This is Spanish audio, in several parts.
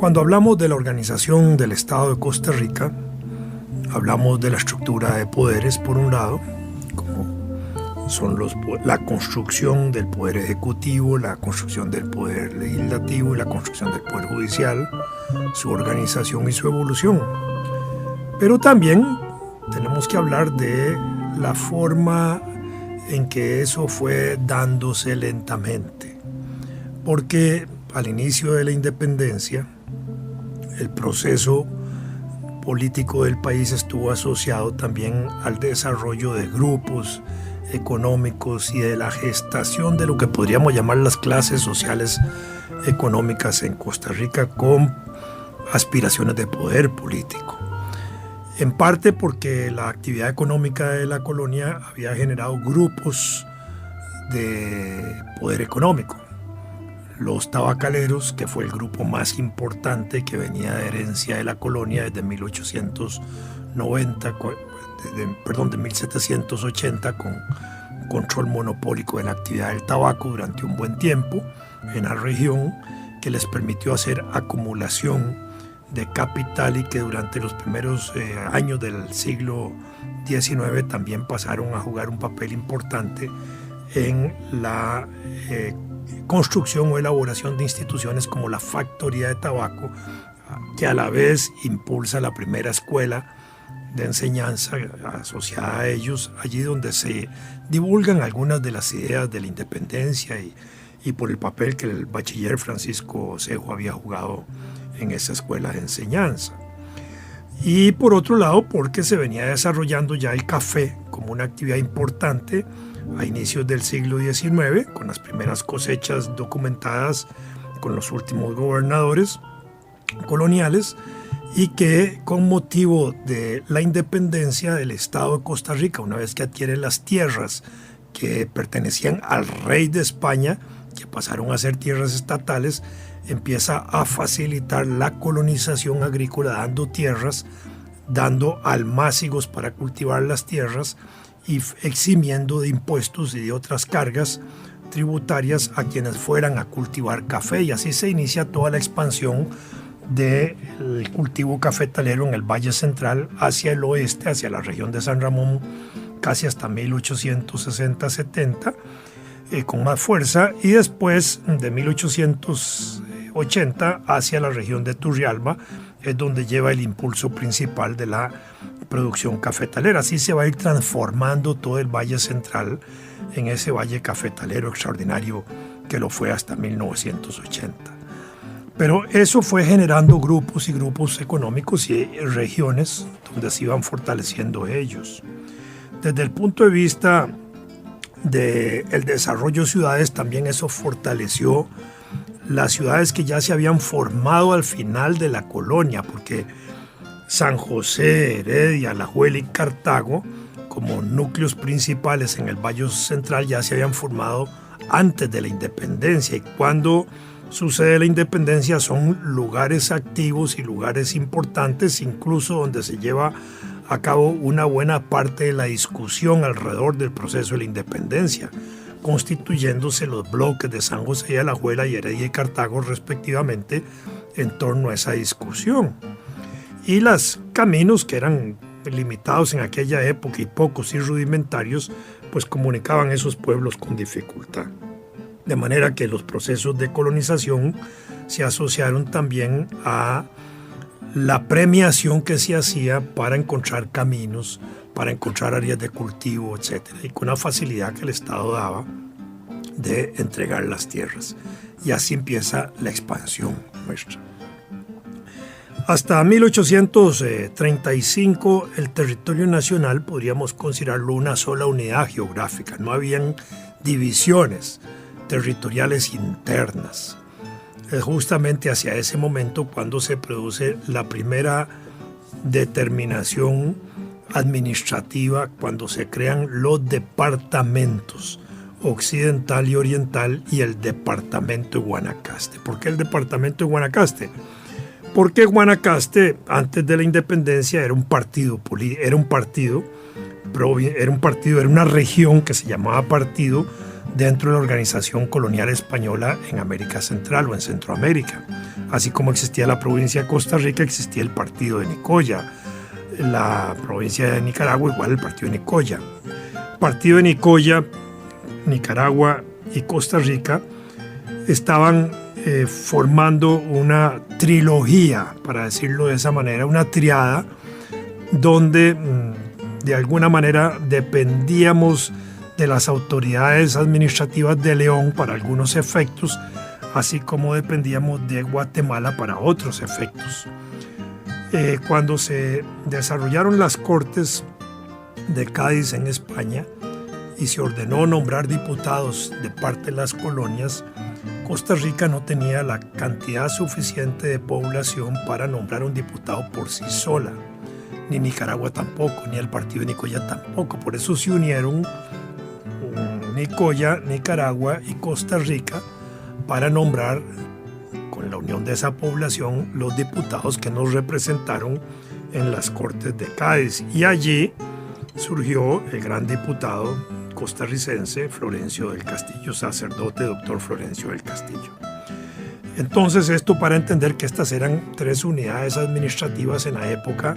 Cuando hablamos de la organización del Estado de Costa Rica, hablamos de la estructura de poderes, por un lado, como son la construcción del poder ejecutivo, la construcción del poder legislativo y la construcción del poder judicial, su organización y su evolución. Pero también tenemos que hablar de la forma en que eso fue dándose lentamente, porque al inicio de la independencia, el proceso político del país estuvo asociado también al desarrollo de grupos económicos y de la gestación de lo que podríamos llamar las clases sociales económicas en Costa Rica con aspiraciones de poder político. En parte porque la actividad económica de la colonia había generado grupos de poder económico. Los tabacaleros, que fue el grupo más importante que venía de herencia de la colonia desde 1780, con control monopólico de la actividad del tabaco durante un buen tiempo en la región, que les permitió hacer acumulación de capital y que durante los primeros años del siglo XIX también pasaron a jugar un papel importante en la construcción o elaboración de instituciones como la Factoría de Tabaco, que a la vez impulsa la primera escuela de enseñanza asociada a ellos, allí donde se divulgan algunas de las ideas de la independencia y por el papel que el bachiller Francisco Cejo había jugado en esa escuela de enseñanza. Y por otro lado, porque se venía desarrollando ya el café como una actividad importante a inicios del siglo XIX, con las primeras cosechas documentadas con los últimos gobernadores coloniales, y que con motivo de la independencia del Estado de Costa Rica, una vez que adquiere las tierras que pertenecían al rey de España, que pasaron a ser tierras estatales, empieza a facilitar la colonización agrícola, dando tierras, dando almácigos para cultivar las tierras y eximiendo de impuestos y de otras cargas tributarias a quienes fueran a cultivar café. Y así se inicia toda la expansión del cultivo cafetalero en el Valle Central hacia el oeste, hacia la región de San Ramón, casi hasta 1860-70, con más fuerza, y después de 1880 hacia la región de Turrialba, es donde lleva el impulso principal de la producción cafetalera. Así se va a ir transformando todo el Valle Central en ese valle cafetalero extraordinario que lo fue hasta 1980. Pero eso fue generando grupos y grupos económicos y regiones donde se iban fortaleciendo ellos. Desde el punto de vista del desarrollo de ciudades, también eso fortaleció las ciudades que ya se habían formado al final de la colonia, porque San José, Heredia, Alajuela y Cartago, como núcleos principales en el Valle Central, ya se habían formado antes de la independencia, y cuando sucede la independencia son lugares activos y lugares importantes, incluso donde se lleva a cabo una buena parte de la discusión alrededor del proceso de la independencia, constituyéndose los bloques de San José y Alajuela y Heredia y Cartago respectivamente en torno a esa discusión. Y los caminos, que eran limitados en aquella época y pocos y rudimentarios, pues comunicaban esos pueblos con dificultad. De manera que los procesos de colonización se asociaron también a la premiación que se hacía para encontrar caminos, para encontrar áreas de cultivo, etc. Y con la facilidad que el Estado daba de entregar las tierras. Y así empieza la expansión nuestra. Hasta 1835 el territorio nacional podríamos considerarlo una sola unidad geográfica. No habían divisiones territoriales internas. Es justamente hacia ese momento cuando se produce la primera determinación administrativa, cuando se crean los departamentos occidental y oriental y el departamento de Guanacaste. ¿Por qué el departamento de Guanacaste? Porque Guanacaste, antes de la independencia, era una región que se llamaba partido dentro de la organización colonial española en América Central o en Centroamérica. Así como existía la provincia de Costa Rica, existía el partido de Nicoya. La provincia de Nicaragua, igual el partido de Nicoya. Partido de Nicoya, Nicaragua y Costa Rica estaban formando una trilogía, para decirlo de esa manera, una triada, donde de alguna manera dependíamos de las autoridades administrativas de León para algunos efectos, así como dependíamos de Guatemala para otros efectos. Cuando se desarrollaron las Cortes de Cádiz en España y se ordenó nombrar diputados de parte de las colonias, Costa Rica no tenía la cantidad suficiente de población para nombrar un diputado por sí sola, ni Nicaragua tampoco, ni el partido de Nicoya tampoco. Por eso se unieron Nicoya, Nicaragua y Costa Rica para nombrar, con la unión de esa población, los diputados que nos representaron en las Cortes de Cádiz. Y allí surgió el gran diputado costarricense Florencio del Castillo, sacerdote doctor Florencio del Castillo. Entonces, esto para entender que estas eran 3 unidades administrativas en la época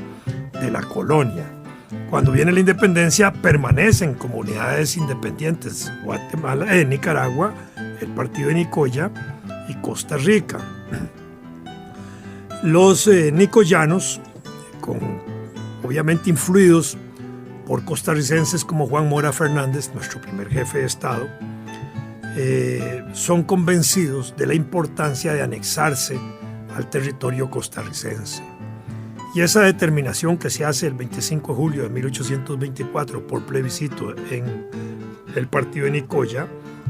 de la colonia. Cuando viene la independencia, permanecen como unidades independientes Guatemala, Nicaragua, el partido de Nicoya y Costa Rica. Los nicoyanos, obviamente influidos por costarricenses como Juan Mora Fernández, nuestro primer jefe de Estado, son convencidos de la importancia de anexarse al territorio costarricense. Y esa determinación que se hace el 25 de julio de 1824 por plebiscito en el partido de Nicoya,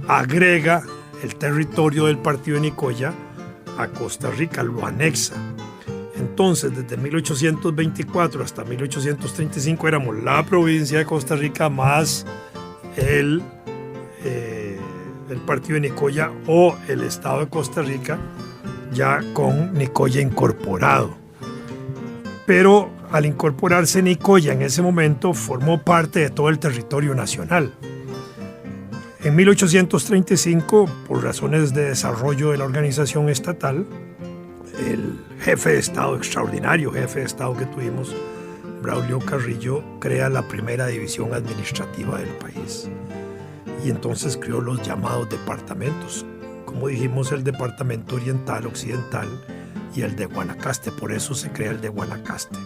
agrega el territorio del partido de Nicoya a Costa Rica, lo anexa. Entonces, desde 1824 hasta 1835 éramos la provincia de Costa Rica más el partido de Nicoya o el estado de Costa Rica, ya con Nicoya incorporado. Pero al incorporarse Nicoya en ese momento formó parte de todo el territorio nacional. En 1835, por razones de desarrollo de la organización estatal, el jefe de Estado, extraordinario jefe de Estado que tuvimos, Braulio Carrillo, crea la primera división administrativa del país. Y entonces creó los llamados departamentos. Como dijimos, el departamento oriental, occidental y el de Guanacaste. Por eso se crea el de Guanacaste.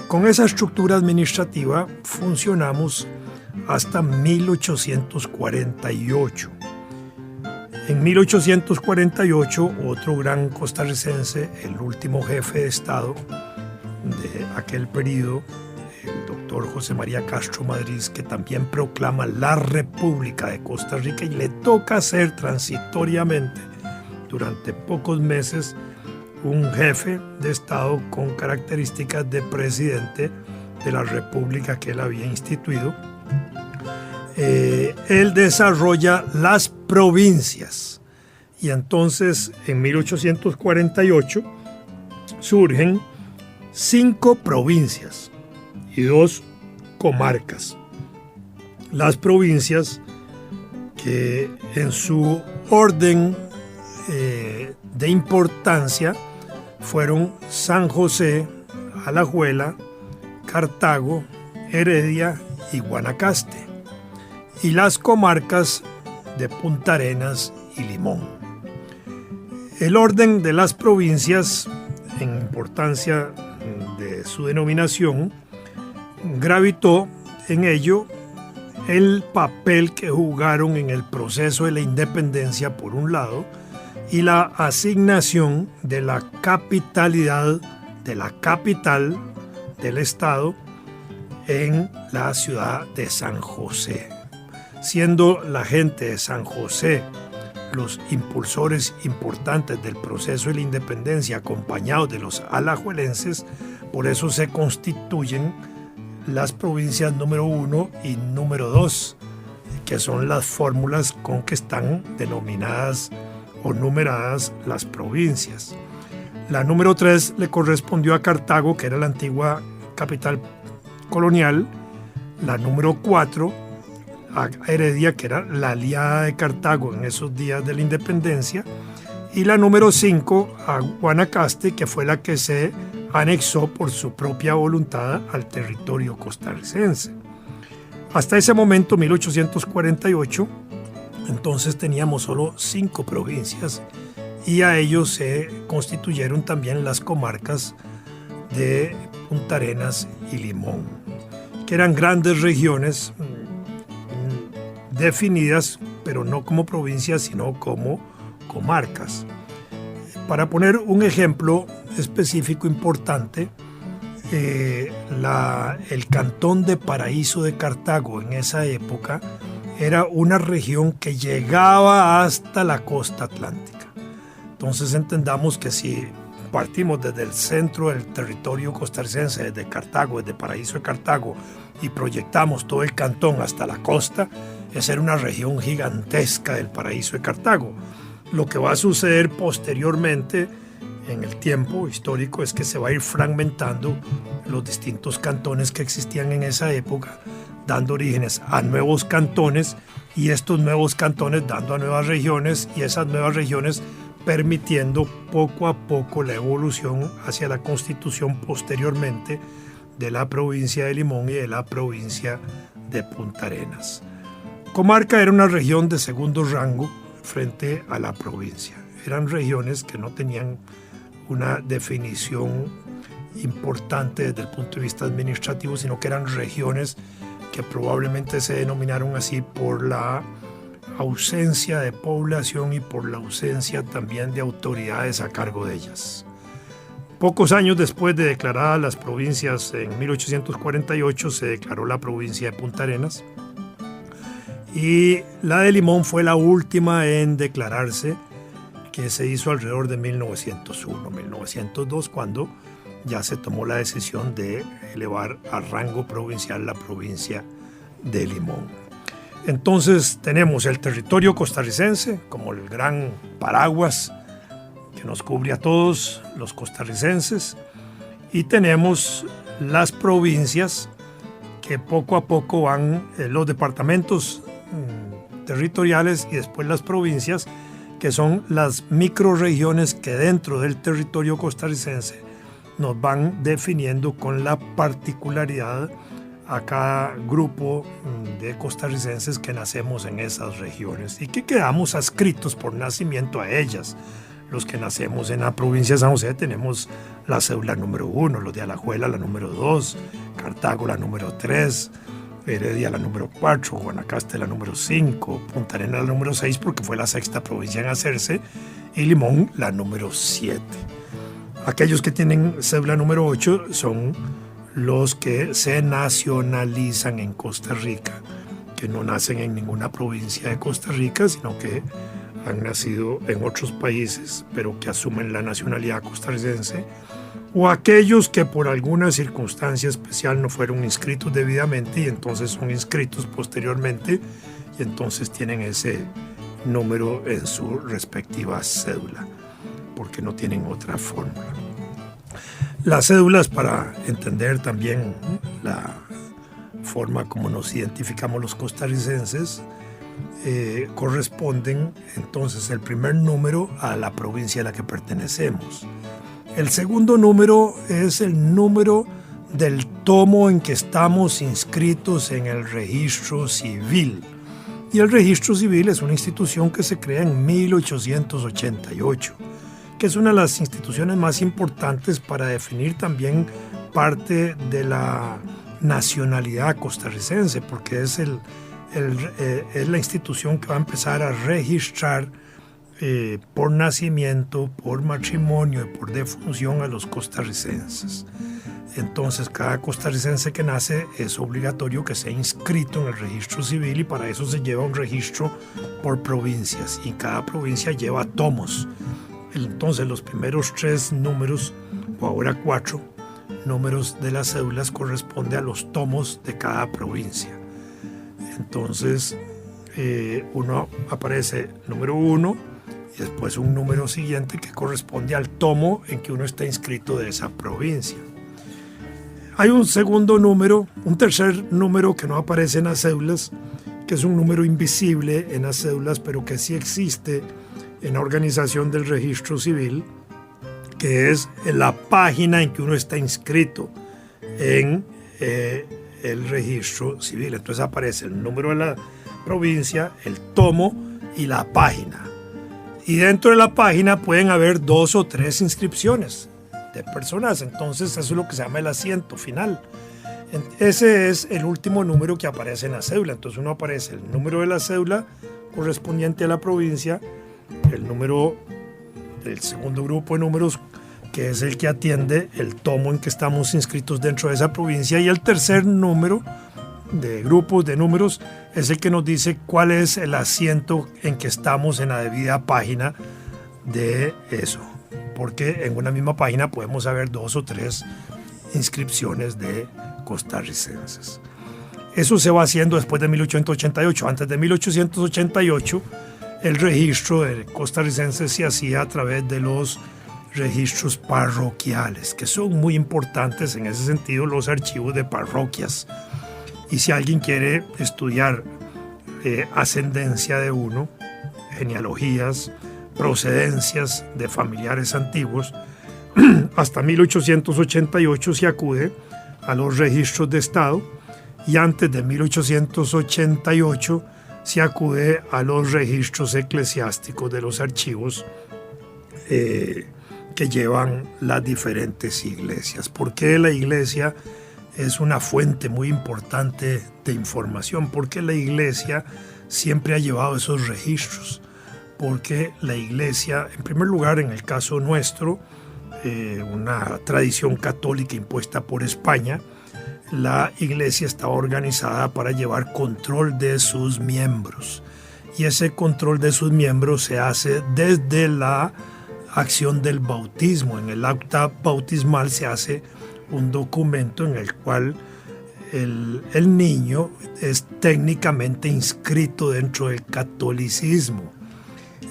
Con esa estructura administrativa funcionamos hasta 1848. En 1848, otro gran costarricense, el último jefe de Estado de aquel periodo, el doctor José María Castro Madrid, que también proclama la República de Costa Rica y le toca ser transitoriamente, durante pocos meses, un jefe de Estado con características de presidente de la República que él había instituido. Él desarrolla las provincias y entonces en 1848 surgen 5 provincias y 2 comarcas. Las provincias que en su orden de importancia fueron San José, Alajuela, Cartago, Heredia y Guanacaste. Y las comarcas de Punta Arenas y Limón. El orden de las provincias, en importancia de su denominación, gravitó en ello el papel que jugaron en el proceso de la independencia, por un lado, y la asignación de la capitalidad, de la capital del estado, en la ciudad de San José. Siendo la gente de San José los impulsores importantes del proceso de la independencia, acompañados de los alajuelenses, por eso se constituyen las provincias número 1 y número 2, que son las fórmulas con que están denominadas o numeradas las provincias. La número 3 le correspondió a Cartago, que era la antigua capital colonial. La número 4 a Heredia, que era la aliada de Cartago en esos días de la independencia, y la número 5 a Guanacaste, que fue la que se anexó por su propia voluntad al territorio costarricense. Hasta ese momento, 1848, entonces teníamos solo 5 provincias y a ellos se constituyeron también las comarcas de Punta Arenas y Limón, que eran grandes regiones definidas, pero no como provincias, sino como comarcas. Para poner un ejemplo específico importante, el cantón de Paraíso de Cartago en esa época era una región que llegaba hasta la costa atlántica. Entonces entendamos que si partimos desde el centro del territorio costarricense, desde Cartago, desde Paraíso de Cartago, y proyectamos todo el cantón hasta la costa, esa era una región gigantesca del Paraíso de Cartago. Lo que va a suceder posteriormente en el tiempo histórico es que se va a ir fragmentando los distintos cantones que existían en esa época, dando orígenes a nuevos cantones y estos nuevos cantones dando a nuevas regiones y esas nuevas regiones permitiendo poco a poco la evolución hacia la constitución posteriormente de la provincia de Limón y de la provincia de Punta Arenas. Comarca era una región de segundo rango frente a la provincia. Eran regiones que no tenían una definición importante desde el punto de vista administrativo, sino que eran regiones que probablemente se denominaron así por la ausencia de población y por la ausencia también de autoridades a cargo de ellas. Pocos años después de declaradas las provincias, en 1848 se declaró la provincia de Punta Arenas y la de Limón fue la última en declararse, que se hizo alrededor de 1901, 1902, cuando ya se tomó la decisión de elevar a rango provincial la provincia de Limón. Entonces tenemos el territorio costarricense como el gran paraguas que nos cubre a todos los costarricenses, y tenemos las provincias que poco a poco van, los departamentos territoriales y después las provincias, que son las microrregiones que dentro del territorio costarricense nos van definiendo con la particularidad a cada grupo de costarricenses que nacemos en esas regiones y que quedamos adscritos por nacimiento a ellas. Los que nacemos en la provincia de San José tenemos la cédula número 1, los de Alajuela la número 2, Cartago la número 3, Heredia la número 4, Guanacaste la número 5, Punta Arenas la número 6 porque fue la sexta provincia en hacerse, y Limón la número 7. Aquellos que tienen cédula número 8 son los que se nacionalizan en Costa Rica, que no nacen en ninguna provincia de Costa Rica, sino que han nacido en otros países, pero que asumen la nacionalidad costarricense, o aquellos que por alguna circunstancia especial no fueron inscritos debidamente y entonces son inscritos posteriormente y entonces tienen ese número en su respectiva cédula, porque no tienen otra fórmula. Las cédulas, para entender también la forma como nos identificamos los costarricenses, corresponden entonces el primer número a la provincia a la que pertenecemos. El segundo número es el número del tomo en que estamos inscritos en el registro civil. Y el registro civil es una institución que se crea en 1888, que es una de las instituciones más importantes para definir también parte de la nacionalidad costarricense, porque es la institución que va a empezar a registrar por nacimiento, por matrimonio y por defunción a los costarricenses. Entonces, cada costarricense que nace es obligatorio que sea inscrito en el registro civil y para eso se lleva un registro por provincias y cada provincia lleva tomos. Entonces, los primeros 3 números, o ahora 4 números de las cédulas corresponden a los tomos de cada provincia. Entonces, uno aparece número 1 y después un número siguiente que corresponde al tomo en que uno está inscrito de esa provincia. Hay un segundo número, un tercer número que no aparece en las cédulas, que es un número invisible en las cédulas, pero que sí existe en la organización del registro civil, que es la página en que uno está inscrito en el registro civil. Entonces aparece el número de la provincia, el tomo y la página. Y dentro de la página pueden haber 2 o 3 inscripciones de personas. Entonces eso es lo que se llama el asiento final. Ese es el último número que aparece en la cédula. Entonces uno aparece el número de la cédula correspondiente a la provincia, el número del segundo grupo de números, que es el que atiende el tomo en que estamos inscritos dentro de esa provincia, y el tercer número de grupos de números es el que nos dice cuál es el asiento en que estamos en la debida página de eso, porque en una misma página podemos haber 2 o 3 inscripciones de costarricenses. Eso se va haciendo después de 1888. Antes de 1888 el registro de costarricenses se hacía a través de los registros parroquiales, que son muy importantes en ese sentido, los archivos de parroquias. Y si alguien quiere estudiar ascendencia de uno, genealogías, procedencias de familiares antiguos, hasta 1888 se acude a los registros de Estado, y antes de 1888 se acude a los registros eclesiásticos de los archivos que llevan las diferentes iglesias. Porque la iglesia es una fuente muy importante de información, porque la iglesia siempre ha llevado esos registros, porque la iglesia, en primer lugar, en el caso nuestro, una tradición católica impuesta por España, la iglesia estaba organizada para llevar control de sus miembros, y ese control de sus miembros se hace desde la acción del bautismo. En el acta bautismal se hace un documento en el cual el niño es técnicamente inscrito dentro del catolicismo.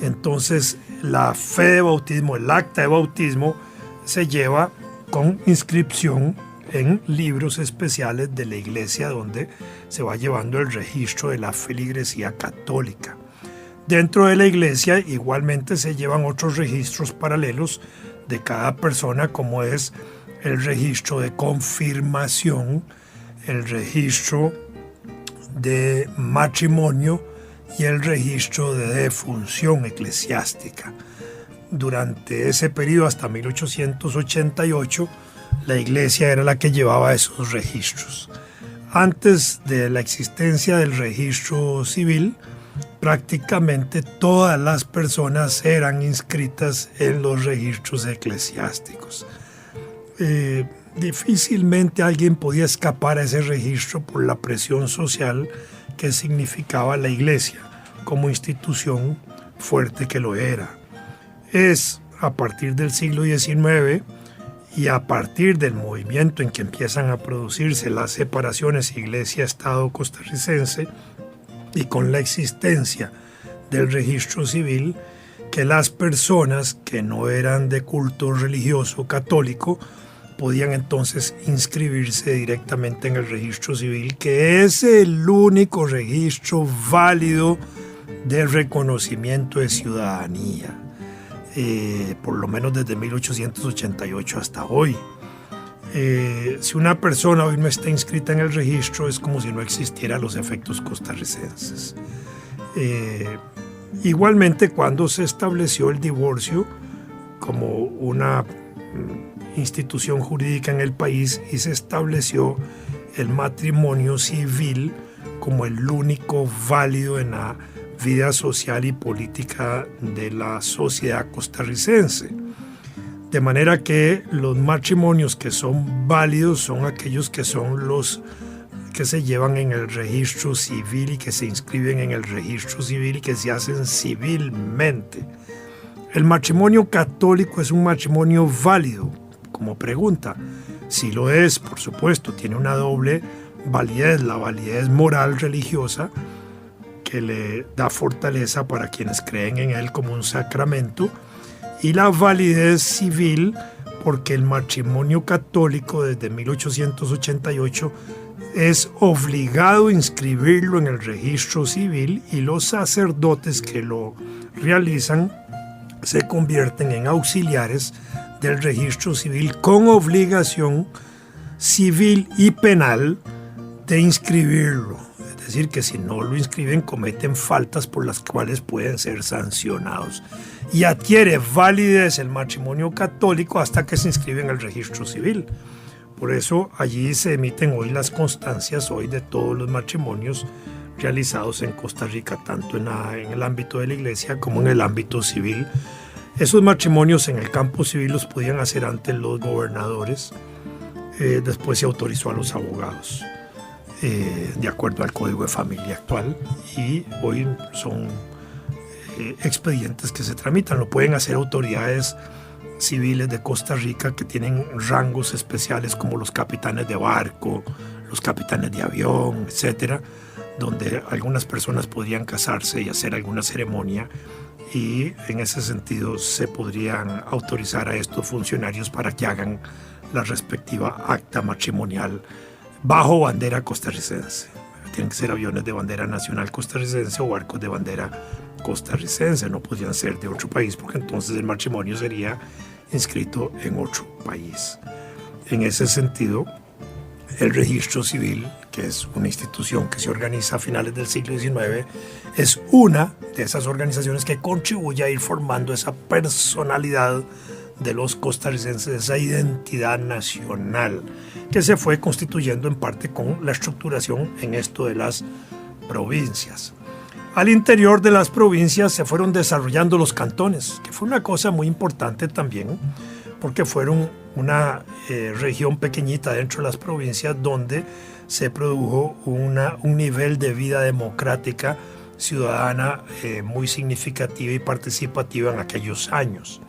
Entonces la fe de bautismo, el acta de bautismo, se lleva con inscripción en libros especiales de la iglesia, donde se va llevando el registro de la feligresía católica. Dentro de la iglesia igualmente se llevan otros registros paralelos de cada persona, como es el registro de confirmación, el registro de matrimonio y el registro de defunción eclesiástica. Durante ese periodo, hasta 1888, la iglesia era la que llevaba esos registros. Antes de la existencia del registro civil, prácticamente todas las personas eran inscritas en los registros eclesiásticos. Difícilmente alguien podía escapar a ese registro por la presión social que significaba la iglesia como institución fuerte que lo era. Es a partir del siglo XIX y a partir del movimiento en que empiezan a producirse las separaciones iglesia-estado costarricense, y con la existencia del registro civil, que las personas que no eran de culto religioso católico podían entonces inscribirse directamente en el registro civil, que es el único registro válido de reconocimiento de ciudadanía, por lo menos desde 1888 hasta hoy. Si una persona hoy no está inscrita en el registro, es como si no existieran los efectos costarricenses. Igualmente, cuando se estableció el divorcio como una institución jurídica en el país y se estableció el matrimonio civil como el único válido en la vida social y política de la sociedad costarricense. De manera que los matrimonios que son válidos son aquellos que son los que se llevan en el registro civil y que se inscriben en el registro civil y que se hacen civilmente. El matrimonio católico es un matrimonio válido, como pregunta. Si lo es, por supuesto, tiene una doble validez, la validez moral religiosa, que le da fortaleza para quienes creen en él como un sacramento, y la validez civil porque el matrimonio católico desde 1888 es obligado a inscribirlo en el registro civil y los sacerdotes que lo realizan se convierten en auxiliares del registro civil con obligación civil y penal de inscribirlo. Es decir, que si no lo inscriben cometen faltas por las cuales pueden ser sancionados. Y adquiere validez el matrimonio católico hasta que se inscribe en el registro civil. Por eso allí se emiten hoy las constancias hoy de todos los matrimonios realizados en Costa Rica, tanto en el ámbito de la iglesia como en el ámbito civil. Esos matrimonios en el campo civil los podían hacer antes los gobernadores, después se autorizó a los abogados, de acuerdo al Código de Familia actual, y hoy son expedientes que se tramitan. Lo pueden hacer autoridades civiles de Costa Rica que tienen rangos especiales como los capitanes de barco, los capitanes de avión, etcétera, donde algunas personas podrían casarse y hacer alguna ceremonia, y en ese sentido se podrían autorizar a estos funcionarios para que hagan la respectiva acta matrimonial bajo bandera costarricense. Tienen que ser aviones de bandera nacional costarricense o barcos de bandera costarricense, no podrían ser de otro país porque entonces el matrimonio sería inscrito en otro país. En ese sentido, el registro civil, que es una institución que se organiza a finales del siglo XIX, es una de esas organizaciones que contribuye a ir formando esa personalidad de los costarricenses, esa identidad nacional que se fue constituyendo en parte con la estructuración en esto de las provincias. Al interior de las provincias se fueron desarrollando los cantones, que fue una cosa muy importante también, porque fueron una región pequeñita dentro de las provincias donde se produjo un nivel de vida democrática ciudadana muy significativa y participativa en aquellos años.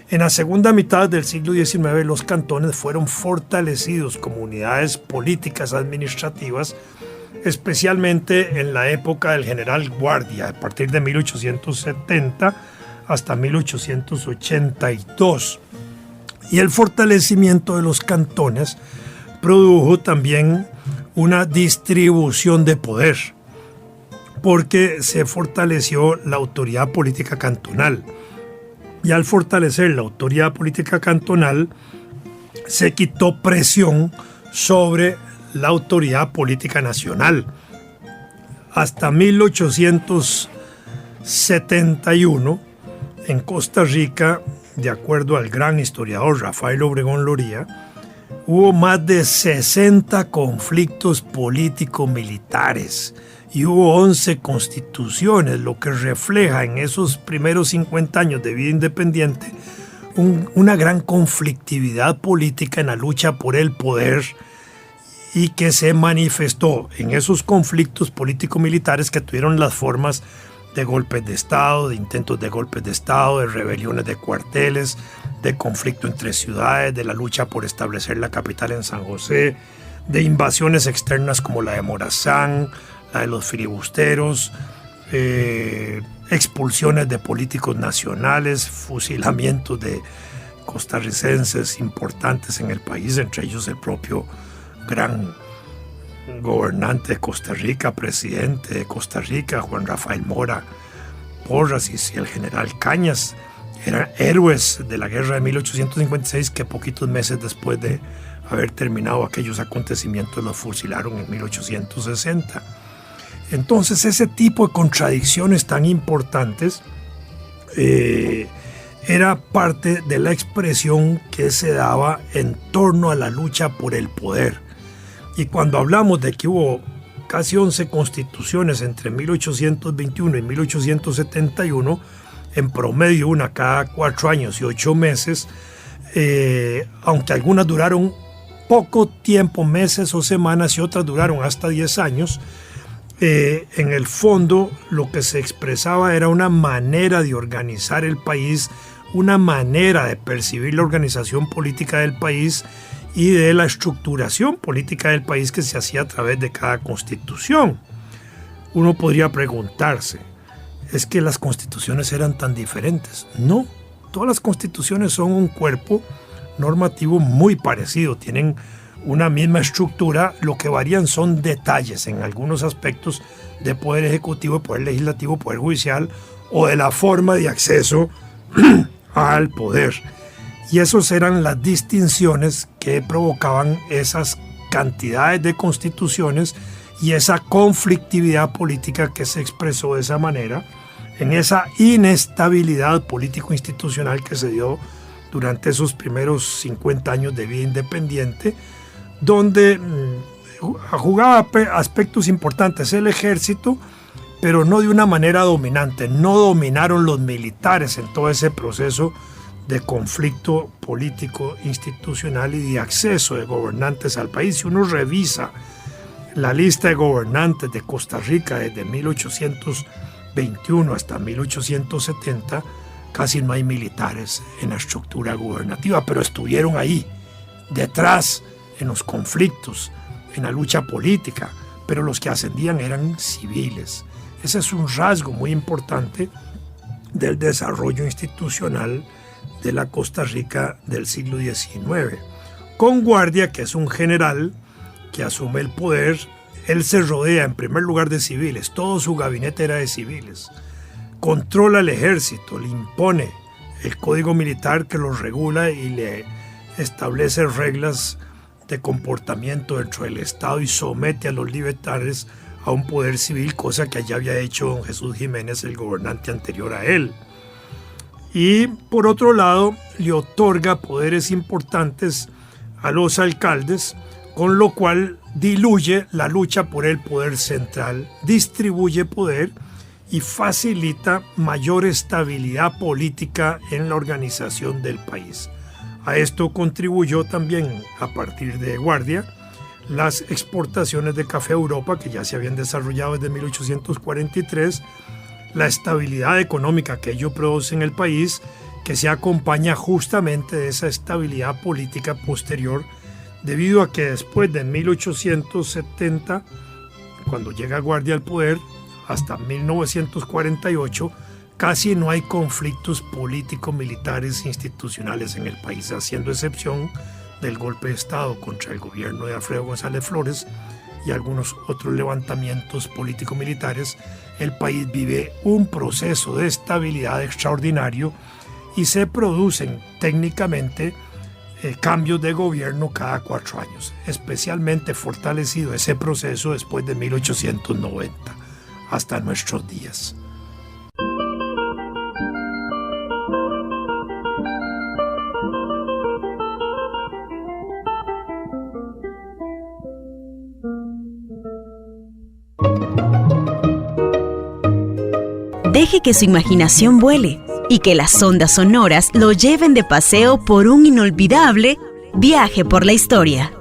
En la segunda mitad del siglo XIX los cantones fueron fortalecidos como unidades políticas administrativas, especialmente en la época del general Guardia, a partir de 1870 hasta 1882. Y el fortalecimiento de los cantones produjo también una distribución de poder, porque se fortaleció la autoridad política cantonal. Y al fortalecer la autoridad política cantonal, se quitó presión sobre la autoridad política nacional. Hasta 1871, en Costa Rica, de acuerdo al gran historiador Rafael Obregón Loría, hubo más de 60 conflictos político-militares y hubo 11 constituciones, lo que refleja en esos primeros 50 años de vida independiente una gran conflictividad política en la lucha por el poder, y que se manifestó en esos conflictos político-militares que tuvieron las formas de golpes de Estado, de intentos de golpes de Estado, de rebeliones de cuarteles, de conflicto entre ciudades, de la lucha por establecer la capital en San José, de invasiones externas como la de Morazán, la de los filibusteros, expulsiones de políticos nacionales, fusilamientos de costarricenses importantes en el país, entre ellos el propio gran gobernante de Costa Rica, presidente de Costa Rica, Juan Rafael Mora Porras, y el general Cañas. Eran héroes de la guerra de 1856 que poquitos meses después de haber terminado aquellos acontecimientos los fusilaron en 1860. Entonces ese tipo de contradicciones tan importantes era parte de la expresión que se daba en torno a la lucha por el poder. Y cuando hablamos de que hubo casi 11 constituciones entre 1821 y 1871, en promedio una cada 4 años y 8 meses, aunque algunas duraron poco tiempo, meses o semanas, y otras duraron hasta 10 años, en el fondo lo que se expresaba era una manera de organizar el país, una manera de percibir la organización política del país y de la estructuración política del país que se hacía a través de cada constitución. Uno podría preguntarse, ¿es que las constituciones eran tan diferentes? No, todas las constituciones son un cuerpo normativo muy parecido, tienen una misma estructura, lo que varían son detalles en algunos aspectos de poder ejecutivo, poder legislativo, poder judicial o de la forma de acceso al poder. Y esas eran las distinciones que provocaban esas cantidades de constituciones y esa conflictividad política que se expresó de esa manera, en esa inestabilidad político-institucional que se dio durante esos primeros 50 años de vida independiente, donde jugaba aspectos importantes el ejército, pero no de una manera dominante. No dominaron los militares en todo ese proceso de conflicto político, institucional y de acceso de gobernantes al país. Si uno revisa la lista de gobernantes de Costa Rica desde 1821 hasta 1870, casi no hay militares en la estructura gubernativa, pero estuvieron ahí, detrás, en los conflictos, en la lucha política, pero los que ascendían eran civiles. Ese es un rasgo muy importante del desarrollo institucional de la Costa Rica del siglo XIX. Con Guardia, que es un general que asume el poder, él se rodea en primer lugar de civiles, todo su gabinete era de civiles. Controla el ejército, le impone el código militar que lo regula y le establece reglas de comportamiento dentro del Estado y somete a los libertarios a un poder civil, cosa que ya había hecho don Jesús Jiménez, el gobernante anterior a él. Y por otro lado, le otorga poderes importantes a los alcaldes, con lo cual diluye la lucha por el poder central, distribuye poder y facilita mayor estabilidad política en la organización del país. A esto contribuyó también, a partir de Guardia, las exportaciones de café a Europa, que ya se habían desarrollado desde 1843, la estabilidad económica que ello produce en el país, que se acompaña justamente de esa estabilidad política posterior, debido a que después de 1870, cuando llega Guardia al poder, hasta 1948, casi no hay conflictos político-militares institucionales en el país, haciendo excepción del golpe de Estado contra el gobierno de Alfredo González Flores y algunos otros levantamientos político-militares. El país vive un proceso de estabilidad extraordinario y se producen técnicamente cambios de gobierno cada 4 años, especialmente fortalecido ese proceso después de 1890 hasta nuestros días. Deje que su imaginación vuele y que las ondas sonoras lo lleven de paseo por un inolvidable viaje por la historia.